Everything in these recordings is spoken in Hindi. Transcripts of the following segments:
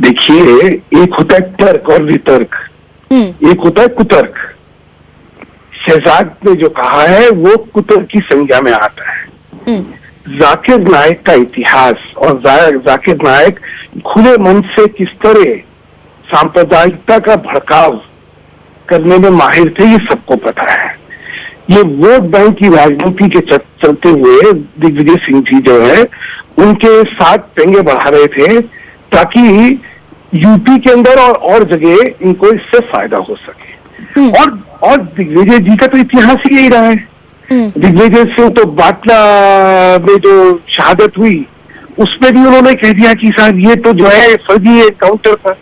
देखिए, एक होता है तर्क और वितर्क, एक होता है कुतर्क। शहजाद ने जो कहा है वो कुतर्क की संज्ञा में आता है। जाकिर नायक का इतिहास और जाकिर नायक खुले मन से किस तरह सांप्रदायिकता का भड़काव करने में माहिर थे, ये सबको पता है। ये वोट बैंक की राजनीति के चलते हुए दिग्विजय सिंह जी जो है उनके साथ पेंगे बढ़ा रहे थे ताकि यूपी के अंदर और जगह इनको इससे फायदा हो सके। और दिग्विजय जी का तो इतिहास ही यही रहा है। दिग्विजय सिंह तो बाटला में जो शहादत हुई उसमें भी उन्होंने कह दिया कि साहब ये तो जो है फर्जी काउंटर था।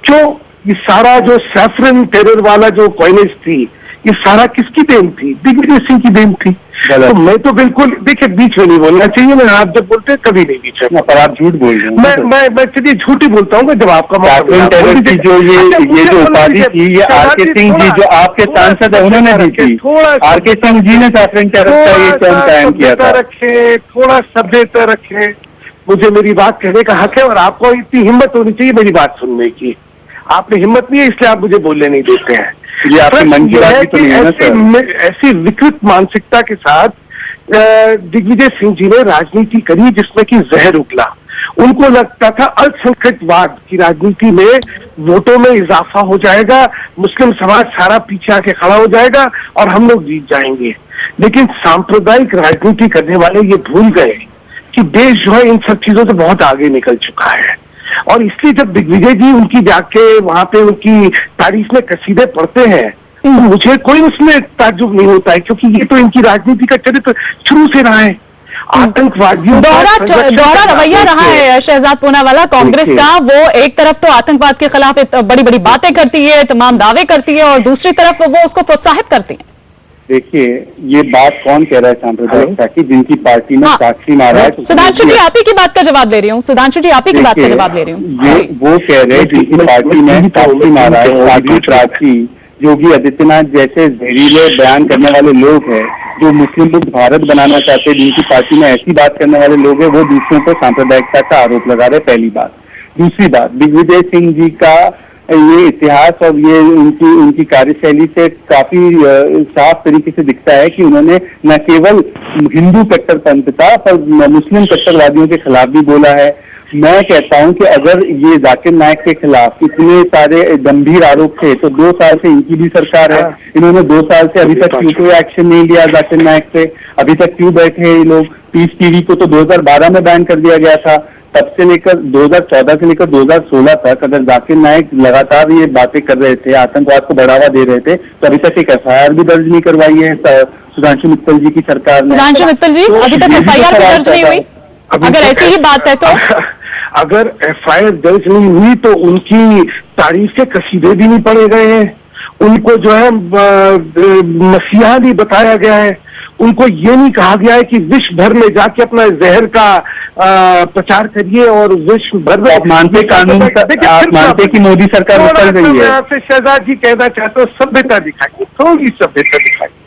क्यों? ये सारा जो सैफरन टेरर वाला जो कॉइनेज थी, ये सारा किसकी देन थी? दिग्विजय सिंह की देन थी। तो मैं तो बिल्कुल, देखिए, बीच में नहीं बोलना चाहिए। मैं आप जब बोलते हैं कभी नहीं बीच में, पर आप झूठ बोल रहे हैं। मैं चलिए झूठ ही बोलता हूँ जब आपका टेरर की जो ये जो उपाधि थी, ये आरके सिंह जी जो आपके सांसद है उन्होंने दी थी। आरके सिंह जी ने सैफरन टेरर का ये टर्म कायम किया था। रखे, थोड़ा सभ्यता रखे। मुझे मेरी बात कहने का हक है और आपको इतनी हिम्मत होनी चाहिए मेरी बात सुनने की। आपने हिम्मत नहीं है इसलिए आप मुझे बोलने नहीं देते हैं। ये आपके मन की बात भी तो नहीं है ना सर। ऐसी विकृत मानसिकता के साथ दिग्विजय सिंह जी ने राजनीति करी जिसमें कि जहर उगला। उनको लगता था अल्पसंख्यकवाद की राजनीति में वोटों में इजाफा हो जाएगा, मुस्लिम समाज सारा पीछे आके खड़ा हो जाएगा और हम लोग जीत जाएंगे। लेकिन सांप्रदायिक राजनीति करने वाले ये भूल गए कि देश जो है इन सब चीजों से बहुत आगे निकल चुका है। और इसलिए जब दिग्विजय जी उनकी जाके वहां पे उनकी तारीफ में कसीदे पढ़ते हैं तो मुझे कोई उसमें ताज्जुब नहीं होता है, क्योंकि ये तो इनकी राजनीति का चरित्र शुरू से रहा है। आतंकवादियों दोहरा रवैया रहा है शहजाद पूनावाला कांग्रेस का। वो एक तरफ तो आतंकवाद के खिलाफ बड़ी बड़ी बातें करती है, तमाम दावे करती है, और दूसरी तरफ वो उसको प्रोत्साहित करती है। देखिए, ये बात कौन कह रहा है सांप्रदायिकता की? जिनकी पार्टी में साक्षी महाराज। सुधांशु जी, आप ही की बात का जवाब ले रही हूँ। सुधांशु जी, आप ही की बात का जवाब ले रही हूँ। ये वो कह रहे हैं जिनकी पार्टी में साक्षी महाराज, साध्वी प्राची, योगी आदित्यनाथ जैसे जहरीले बयान करने वाले लोग हैं, जो मुस्लिम मुक्त भारत बनाना चाहते हैं, जिनकी पार्टी में ऐसी बात करने वाले लोग हैं, वो दूसरों पर सांप्रदायिकता का आरोप लगा रहे। पहली बात। दूसरी बात, दिग्विजय सिंह जी का ये इतिहास और ये उनकी कार्यशैली से काफी साफ तरीके से दिखता है कि उन्होंने न केवल हिंदू कट्टरपंथी पर मुस्लिम कट्टरवादियों के खिलाफ भी बोला है। मैं कहता हूं कि अगर ये जाकिर नायक के खिलाफ इतने सारे गंभीर आरोप थे तो 2 साल से इनकी भी सरकार है, इन्होंने 2 साल से अभी तक क्यों कोई एक्शन नहीं लिया जाकिर नायक पे? अभी तक क्यों बैठे हैं ये लोग? पीस टीवी को तो 2012 में बैन कर दिया गया था। तब से लेकर 2014 से लेकर 2016 तक अगर जाकिर नायक लगातार ये बातें कर रहे थे, आतंकवाद को बढ़ावा दे रहे थे, तो अभी तक एक FIR भी दर्ज नहीं करवाई है सुधांशु मित्तल जी की सरकार ने। सुधांशु मित्तल जी, अभी तक FIR भी दर्ज नहीं हुई? अगर ऐसी ही बात है तो अगर FIR दर्ज नहीं हुई तो उनकी तारीफ के कसीदे भी नहीं पढ़े गए हैं, उनको जो है मसीहा नहीं बताया गया है, उनको ये नहीं कहा गया है कि विश्व भर में जाके अपना जहर का प्रचार करिए और विश्व भर में। आप मानते कि मोदी सरकार उतर गई है? आपसे शहजाद जी कहना चाहते हो, सभ्यता दिखाइए, थोड़ी सभ्यता दिखाइए।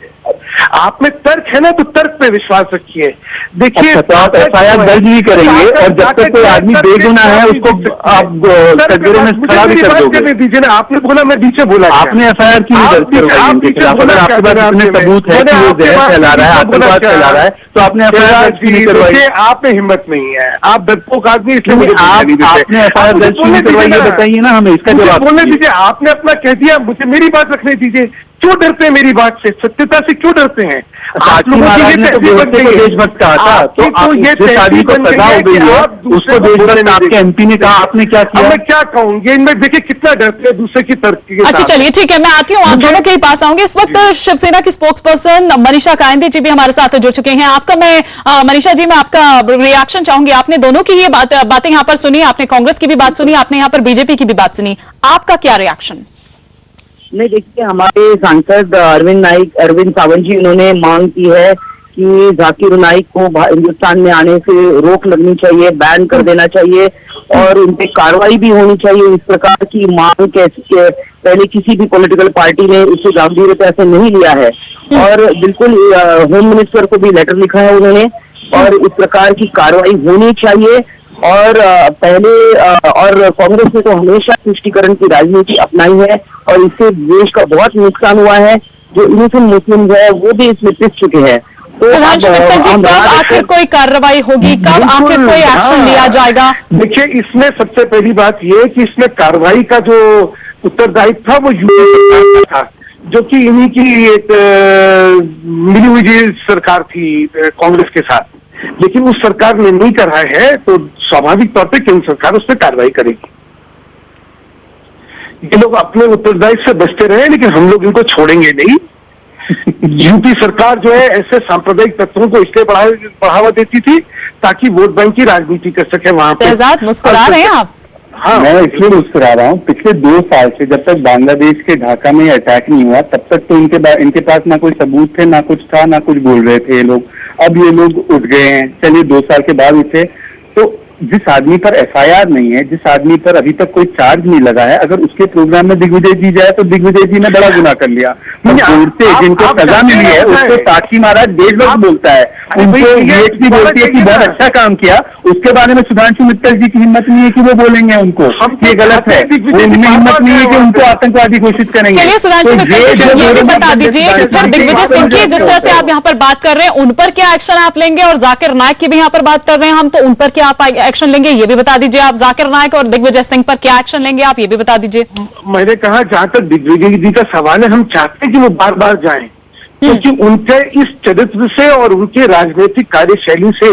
आप में तर्क है ना तो तर्क पे विश्वास रखिए। देखिए, तो आप FIR दर्ज नहीं करेंगे और जब तक कोई आदमी बेगुना है उसको आप कटघरे में खड़ा भी कर दोगे। दीजिए ना, आपने बोला, मैं पीछे बोला। आपने FIR क्यों दर्ज करोगे? अगर आपके पास इतने सबूत है कि वो जहर फैला रहा है, आतंकवाद फैला रहा है, तो आपने FIR दर्ज क्यों नहीं करवाई? आप में हिम्मत नहीं है, आप डरपोक आदमी, इसलिए आपने FIR दर्ज क्यों नहीं करवाई? ये बताइए ना हमें, इसका जवाब बोलने दीजिए। आपने अपना कह दिया, मुझे मेरी बात रखने दीजिए। क्यों डरते हैं मेरी बात से? सत्यता से क्यों डरते हैं? आप लोगों की ये देशभक्त कहा था, तो ये शादी को सजा हो गई है, उसको देशभक्त आपके MP ने कहा, आपने क्या किया? मैं क्या कहूँ, ये इनमें देखिए कितना डरते हैं दूसरे की तरक्की के। अच्छा, चलिए ठीक है, मैं आती हूँ, आप दोनों के ही पास आऊंगी। इस वक्त शिवसेना की स्पोक्स पर्सन मनीषा कायंदे जी भी हमारे साथ जुड़ चुके हैं। आपका मैं मनीषा जी, मैं आपका रिएक्शन चाहूंगी। आपने दोनों की ये बातें यहाँ पर सुनी, आपने कांग्रेस की भी बात सुनी, आपने यहाँ पर बीजेपी की भी बात सुनी, आपका क्या रिएक्शन? नहीं, देखिए, हमारे सांसद अरविंद सावंत जी, उन्होंने मांग की है कि जाकिर नाइक को हिंदुस्तान में आने से रोक लगनी चाहिए, बैन कर देना चाहिए और उन पे कार्रवाई भी होनी चाहिए। इस प्रकार की मांग कैसे पहले किसी भी पॉलिटिकल पार्टी ने इसे गंभीरता से नहीं लिया है और बिल्कुल होम मिनिस्टर को भी लेटर लिखा है उन्होंने, और इस प्रकार की कार्रवाई होनी चाहिए। और और कांग्रेस ने तो हमेशा तुष्टीकरण की राजनीति अपनाई है और इससे देश का बहुत नुकसान हुआ है। जो इनोसेंट मुस्लिम है वो भी इसमें पिस चुके हैं। सुधांशु मित्तल जी, कब आखिर कोई कार्रवाई होगी, कब आखिर कोई एक्शन लिया जाएगा? देखिए, इसमें सबसे पहली बात ये है कि इसमें कार्रवाई का जो उत्तरदायित्व था वो यूपी सरकार का था, जो कि इन्हीं की एक मिली हुई सरकार थी कांग्रेस के साथ। लेकिन उस सरकार ने नहीं करा है तो स्वाभाविक तौर पे केंद्र सरकार उस पर कार्रवाई करेगी। ये लोग अपने उत्तरदायित्व से बचते रहे, लेकिन हम लोग इनको छोड़ेंगे नहीं। यूपी सरकार जो है ऐसे सांप्रदायिक तत्वों को इसलिए बढ़ावा देती थी ताकि वोट बैंक की राजनीति कर सके वहां पे। शहजाद, मुस्कुरा रहे हैं आप? हाँ, मैं इसलिए मुस्कुरा रहा हूँ, पिछले 2 साल से जब तक बांग्लादेश के ढाका में अटैक नहीं हुआ तब तक तो इनके पास ना कोई सबूत थे, ना कुछ था, ना कुछ बोल रहे थे ये लोग। अब ये लोग उठ गए हैं, चलिए 2 साल के बाद उठे। तो जिस आदमी पर FIR नहीं है, जिस आदमी पर अभी तक कोई चार्ज नहीं लगा है, अगर उसके प्रोग्राम में दिग्विजय जी जाए तो दिग्विजय जी ने बड़ा गुनाह कर लिया। बोलते जिनको सजा मिली है उसको साक्षी महाराज देशभक्त बोलता है, उनको DHP बोलती है कि बहुत अच्छा काम किया। उसके बारे में सुधांशु मित्तल जी की हिम्मत नहीं है कि वो बोलेंगे उनको ये गलत है, उनमें हिम्मत नहीं है कि उनको आतंकवादी घोषित करेंगे। चलिए सुधांशु मित्तल जी, ये भी बता दीजिए कि फिर दिग्विजय सिंह की जिस तरह से आप यहाँ पर बात कर रहे हैं उन पर क्या एक्शन आप लेंगे, और जाकिर नायक की भी यहाँ पर बात कर रहे हैं हम, तो उन पर क्या आप एक्शन लेंगे ये भी बता दीजिए। आप जाकिर नायक और दिग्विजय सिंह पर क्या एक्शन लेंगे आप ये भी बता दीजिए। मैंने कहा जहां तक दिग्विजय जी का सवाल है, हम चाहते हैं कि वो बार बार जाएं, क्योंकि उनके इस चरित्र से और उनके राजनीतिक कार्यशैली से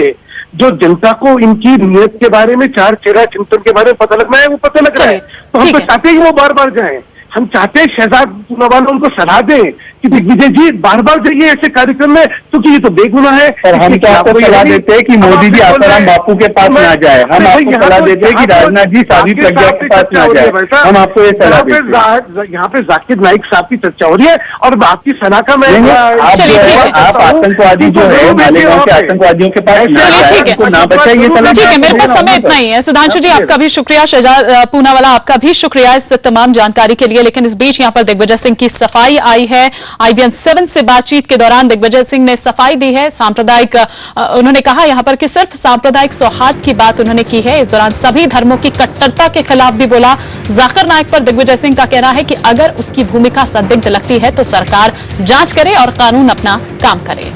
जो जनता को इनकी नीयत के बारे में, चार चेहरा चिंतन के बारे में पता लगना है वो पता लग रहा है। तो हम तो चाहते हैं कि वो बार बार जाएं। हम चाहते हैं शहजाद पूनावाला उनको सलाह दें कि दिग्विजय जी बार बार जाइए ऐसे कार्यक्रम में, क्योंकि ये तो बेगुनाह है। और हम तो आपको सलाह देते हैं कि मोदी जी आसाराम बापू के पास ना जाए, हम आपको सलाह देते हैं कि राजनाथ जी साध्वी प्रज्ञा के पास ना जाए, हम आपको ये सलाह देते हैं। यहाँ पे जाकिर नाइक साहब की चर्चा हो रही है और आपकी सलाह का मैं आप आतंकवादी जो है मालेगांव के आतंकवादियों के पास ना बचाए, ये सलाह। ठीक है, मेरे पास समय इतना ही है। सुधांशु जी आपका भी शुक्रिया, शहजाद पूनावाला आपका भी शुक्रिया इस तमाम जानकारी के लिए। लेकिन इस बीच यहाँ पर दिग्विजय सिंह की सफाई आई है। IBN 7 से बातचीत के दौरान दिग्विजय सिंह ने सफाई दी है। सांप्रदायिक उन्होंने कहा यहाँ पर कि सिर्फ सांप्रदायिक सौहार्द की बात उन्होंने की है। इस दौरान सभी धर्मों की कट्टरता के खिलाफ भी बोला। जाकिर नायक पर दिग्विजय सिंह का कहना है कि अगर उसकी भूमिका संदिग्ध लगती है तो सरकार जांच करे और कानून अपना काम करे।